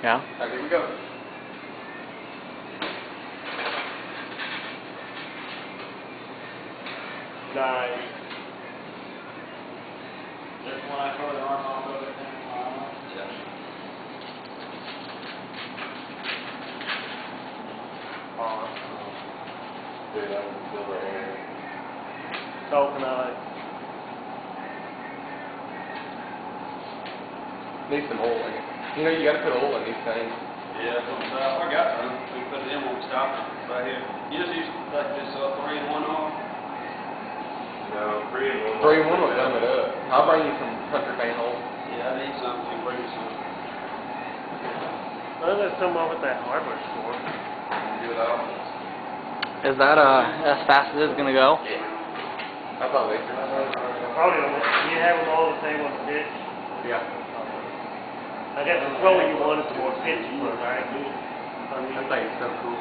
Yeah? Alright, here we go. Nice. Just when I throw the arm off of it, Yeah. Awesome. Dude, I can feel the air. Coconut. Need some oil in it. You know, you gotta put oil in these things. yeah, that's what I'm saying. I got some. We put it in when we stop it right here. You just use like this 3-in-1 oil. No, 3-in-1. 3-in-1 will gum it up. I'll bring you some country fan oil. Yeah, I need some. You bring me some. Well, there's some over at that hardware store. Do it all. Is that as fast as it's gonna go? I thought they Probably on it. You have them all the same on the pitch. Yeah. I guess the slower you want it, the more pitch you put, right? That thing's so cool.